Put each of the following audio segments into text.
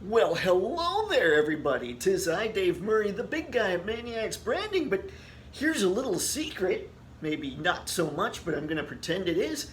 Well, hello there, everybody. 'Tis I, Dave Murray, the big guy at Mayniax Branding, but here's a little secret. Maybe not so much, but I'm going to pretend it is.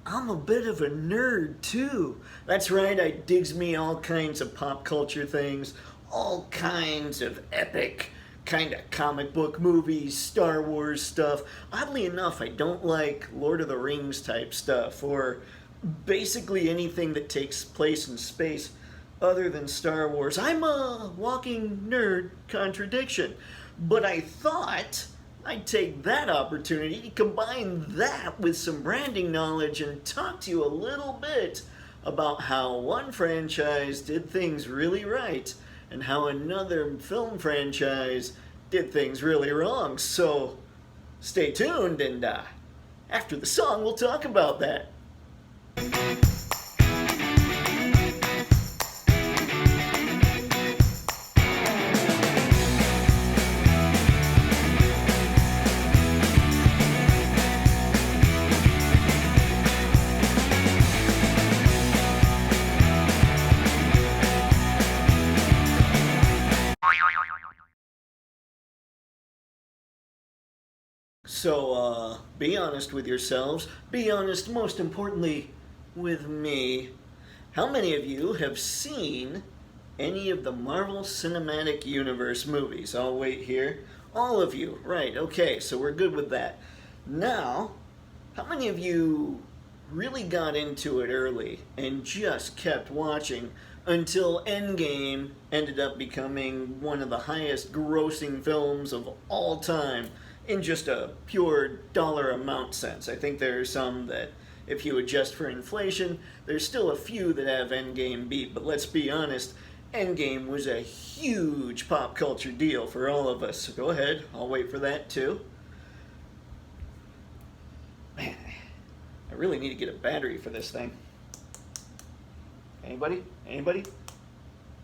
I'm a bit of a nerd, too. That's right, I digs me all kinds of pop culture things, all kinds of epic kind of comic book movies, Star Wars stuff. Oddly enough, I don't like Lord of the Rings type stuff, or basically anything that takes place in space other than Star Wars. I'm a walking nerd contradiction. But I thought I'd take that opportunity to combine that with some branding knowledge and talk to you a little bit about how one franchise did things really right and how another film franchise did things really wrong. So stay tuned, and after the song, we'll talk about that. So, be honest with yourselves. Be honest, most importantly, with me. How many of you have seen any of the Marvel Cinematic Universe movies? I'll wait here. All of you. Right, okay, so we're good with that. Now, how many of you really got into it early and just kept watching until Endgame ended up becoming one of the highest grossing films of all time in just a pure dollar amount sense? I think there are some that, if you adjust for inflation, there's still a few that have Endgame beat, but let's be honest, Endgame was a huge pop culture deal for all of us. So go ahead, I'll wait for that too. Man, I really need to get a battery for this thing. Anybody? Anybody?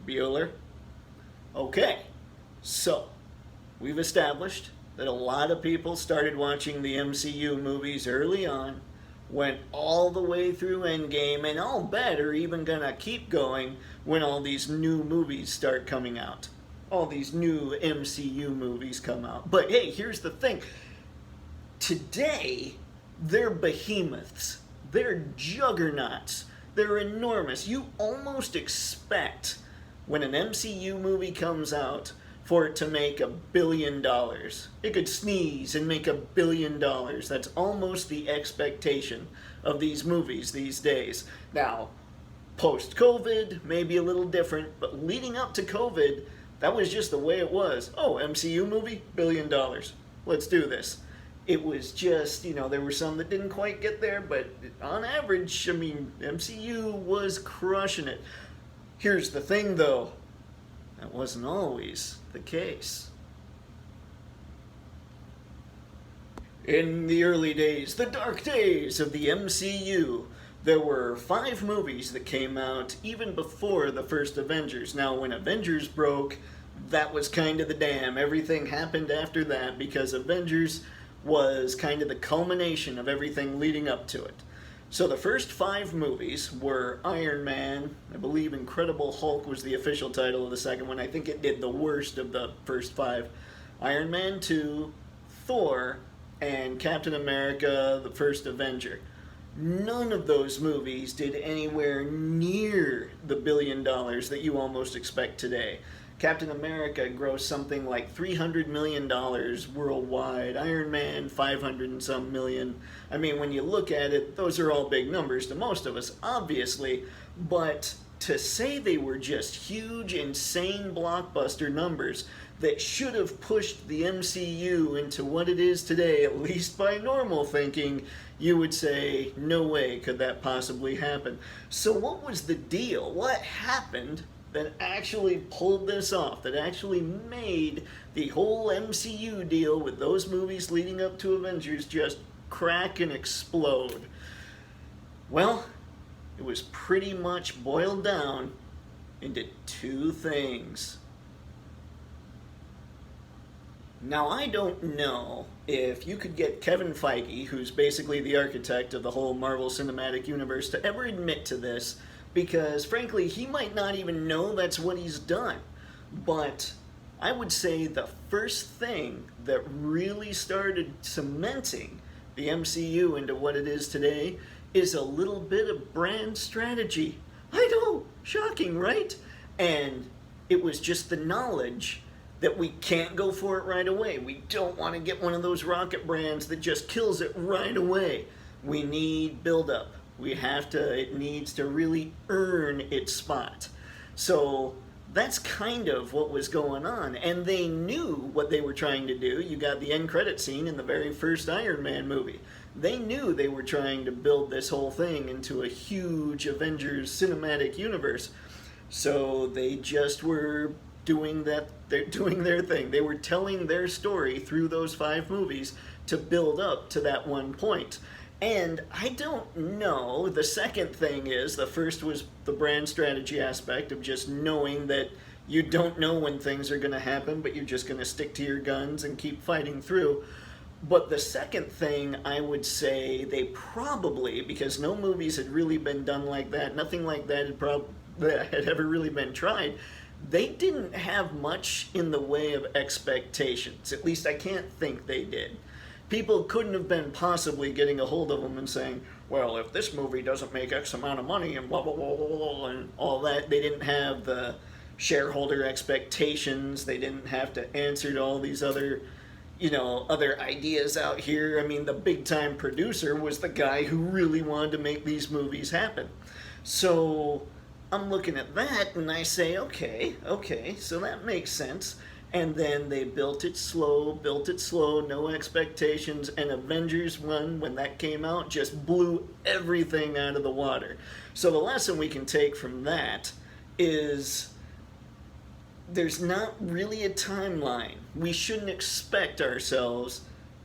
Bueller? Okay, so we've established that a lot of people started watching the MCU movies early on, went all the way through Endgame, and I'll bet are even gonna keep going when all these new movies start coming out. All these new MCU movies come out. But hey, here's the thing. Today, they're behemoths. They're juggernauts. They're enormous. You almost expect when an MCU movie comes out for it to make $1 billion. It could sneeze and make $1 billion. That's almost the expectation of these movies these days. Now, post-COVID, maybe a little different, but leading up to COVID, that was just the way it was. Oh, MCU movie, $1 billion. Let's do this. It was just, there were some that didn't quite get there, but on average, MCU was crushing it. Here's the thing, though. That wasn't always the case. In the early days, the dark days of the MCU, there were 5 movies that came out even before the first Avengers. Now, when Avengers broke, that was kind of the dam. Everything happened after that because Avengers was kind of the culmination of everything leading up to it. So the first 5 movies were Iron Man. I believe Incredible Hulk was the official title of the second one. I think it did the worst of the first 5. Iron Man 2, Thor, and Captain America, the First Avenger. None of those movies did anywhere near the $1 billion that you almost expect today. Captain America grossed something like $300 million worldwide. Iron Man, 500 and some million. I mean, when you look at it, those are all big numbers to most of us, obviously. But to say they were just huge, insane blockbuster numbers that should have pushed the MCU into what it is today, at least by normal thinking, you would say, no way could that possibly happen. So what was the deal? What happened that actually pulled this off, that actually made the whole MCU deal with those movies leading up to Avengers just crack and explode? Well, it was pretty much boiled down into 2 things. Now, I don't know if you could get Kevin Feige, who's basically the architect of the whole Marvel Cinematic Universe, to ever admit to this, because frankly, he might not even know that's what he's done. But I would say the first thing that really started cementing the MCU into what it is today is a little bit of brand strategy. I know, shocking, right? And it was just the knowledge that we can't go for it right away. We don't want to get one of those rocket brands that just kills it right away. We need build-up. It needs to really earn its spot. So that's kind of what was going on. And they knew what they were trying to do. You got the end credit scene in the very first Iron Man movie. They knew they were trying to build this whole thing into a huge Avengers cinematic universe. So they just were doing that. They're doing their thing. They were telling their story through those 5 movies to build up to that one point. And I don't know, the second thing is, the first was the brand strategy aspect of just knowing that you don't know when things are going to happen, but you're just going to stick to your guns and keep fighting through. But the second thing, I would say they probably, because no movies had really been done like that, nothing like that had ever really been tried, they didn't have much in the way of expectations. At least I can't think they did. People couldn't have been possibly getting a hold of them and saying, well, if this movie doesn't make X amount of money and blah, blah, blah, blah, blah, and all that. They didn't have the shareholder expectations. They didn't have to answer to all these other ideas out here. I mean, the big time producer was the guy who really wanted to make these movies happen. So I'm looking at that and I say, okay, so that makes sense. And then they built it slow, no expectations, and Avengers 1, when that came out, just blew everything out of the water. So the lesson we can take from that is there's not really a timeline. We shouldn't expect ourselves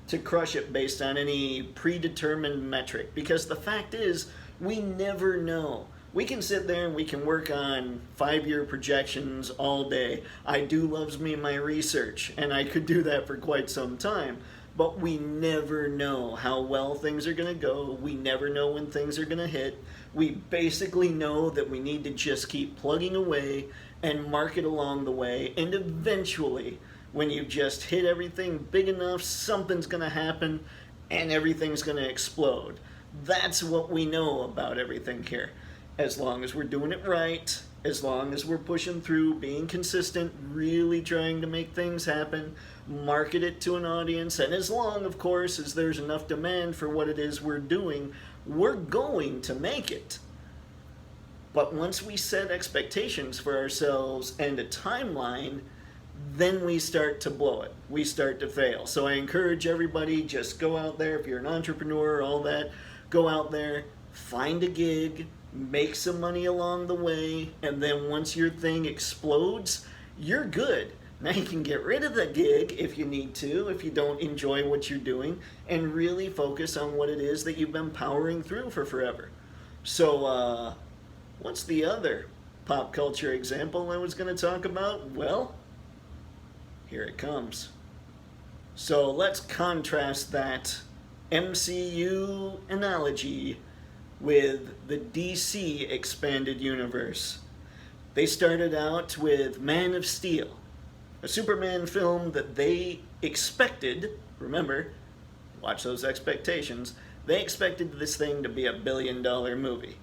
to crush it based on any predetermined metric, because the fact is, we never know. We can sit there and we can work on 5-year projections all day. I do loves me my research, and I could do that for quite some time. But we never know how well things are going to go. We never know when things are going to hit. We basically know that we need to just keep plugging away and market along the way. And eventually, when you just hit everything big enough, something's going to happen and everything's going to explode. That's what we know about everything here. As long as we're doing it right, as long as we're pushing through, being consistent, really trying to make things happen, market it to an audience, and as long, of course, as there's enough demand for what it is we're doing, we're going to make it. But once we set expectations for ourselves and a timeline, then we start to blow it. We start to fail. So I encourage everybody, just go out there, if you're an entrepreneur, all that, go out there, find a gig, make some money along the way, and then once your thing explodes, you're good. Now you can get rid of the gig if you need to, if you don't enjoy what you're doing, and really focus on what it is that you've been powering through for forever. So, what's the other pop culture example I was going to talk about? Well, here it comes. So let's contrast that MCU analogy with the DC expanded universe. They started out with Man of Steel, a Superman film that they expected, remember, watch those expectations, they expected this thing to be a $1 billion movie.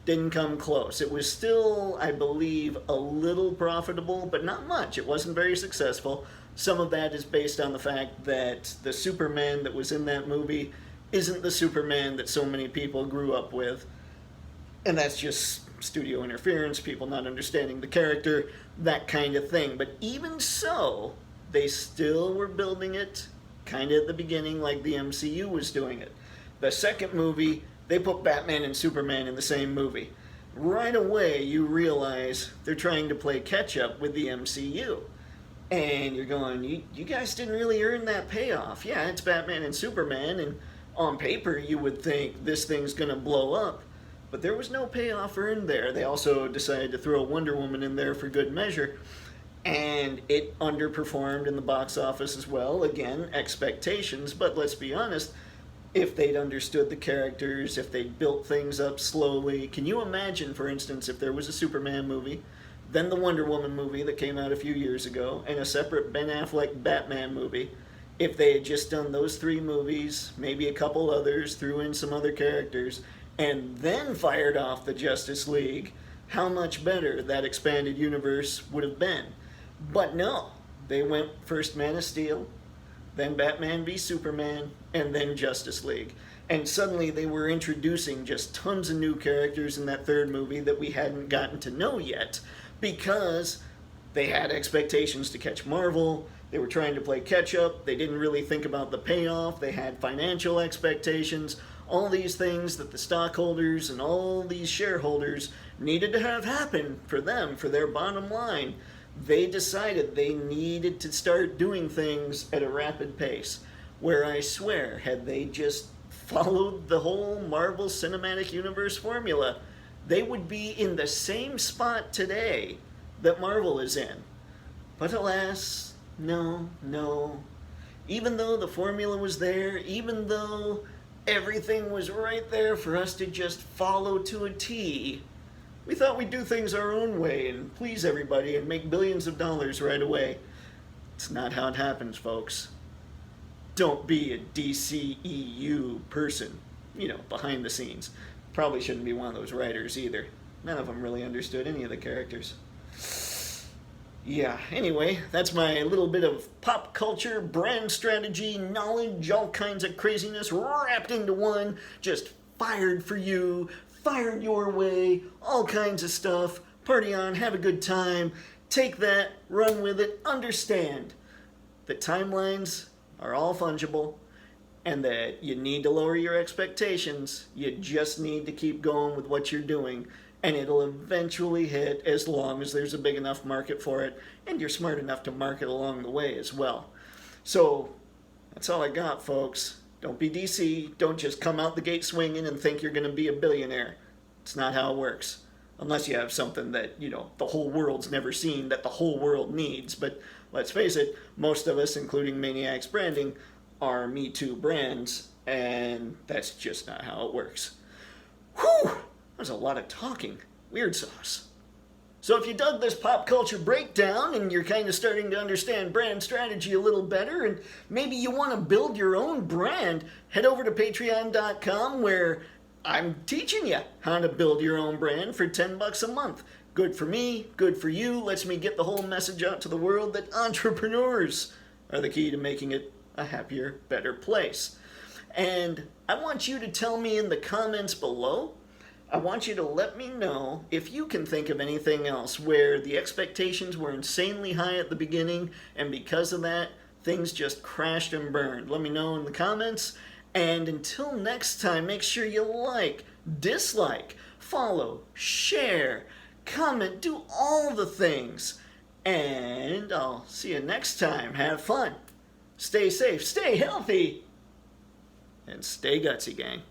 Didn't come close. It was still, I believe, a little profitable, but not much. It wasn't very successful. Some of that is based on the fact that the Superman that was in that movie isn't the Superman that so many people grew up with. And that's just studio interference, people not understanding the character, that kind of thing. But even so, they still were building it kind of at the beginning like the MCU was doing it. The second movie, they put Batman and Superman in the same movie. Right away, you realize they're trying to play catch-up with the MCU. And you're going, you guys didn't really earn that payoff. Yeah, it's Batman and Superman, and on paper, you would think this thing's going to blow up, but there was no payoff earned there. They also decided to throw Wonder Woman in there for good measure, and it underperformed in the box office as well. Again, expectations, but let's be honest, if they'd understood the characters, if they'd built things up slowly. Can you imagine, for instance, if there was a Superman movie, then the Wonder Woman movie that came out a few years ago, and a separate Ben Affleck Batman movie? If they had just done those three movies, maybe a couple others, threw in some other characters, and then fired off the Justice League, how much better that expanded universe would have been. But no, they went first Man of Steel, then Batman v Superman, and then Justice League. And suddenly they were introducing just tons of new characters in that third movie that we hadn't gotten to know yet, because they had expectations to catch Marvel. They were trying to play catch up. They didn't really think about the payoff. They had financial expectations. All these things that the stockholders and all these shareholders needed to have happen for them, for their bottom line. They decided they needed to start doing things at a rapid pace. Where I swear, had they just followed the whole Marvel Cinematic Universe formula, they would be in the same spot today that Marvel is in. But alas, no. Even though the formula was there, even though everything was right there for us to just follow to a T, we thought we'd do things our own way and please everybody and make billions of dollars right away. It's not how it happens, folks. Don't be a DCEU person, behind the scenes. Probably shouldn't be one of those writers either. None of them really understood any of the characters. Yeah, anyway, that's my little bit of pop culture, brand strategy, knowledge, all kinds of craziness wrapped into one. Just fired for you, fired your way, all kinds of stuff. Party on, have a good time. Take that, run with it, understand that timelines are all fungible and that you need to lower your expectations. You just need to keep going with what you're doing, and it'll eventually hit as long as there's a big enough market for it and you're smart enough to market along the way as well. So that's all I got, folks. Don't be DC. Don't just come out the gate swinging and think you're going to be a billionaire. It's not how it works. Unless you have something that, the whole world's never seen, that the whole world needs. But let's face it, most of us, including Mayniax Branding, are Me Too brands, and that's just not how it works. Whew! That was a lot of talking. Weird sauce. So if you dug this pop culture breakdown and you're kind of starting to understand brand strategy a little better, and maybe you want to build your own brand, head over to patreon.com where I'm teaching you how to build your own brand for $10 a month. Good for me, good for you, lets me get the whole message out to the world that entrepreneurs are the key to making it a happier, better place. And I want you to tell me in the comments below, I want you to let me know if you can think of anything else where the expectations were insanely high at the beginning, and because of that, things just crashed and burned. Let me know in the comments. And until next time, make sure you like, dislike, follow, share, comment, do all the things. And I'll see you next time. Have fun. Stay safe, stay healthy, and stay gutsy, gang.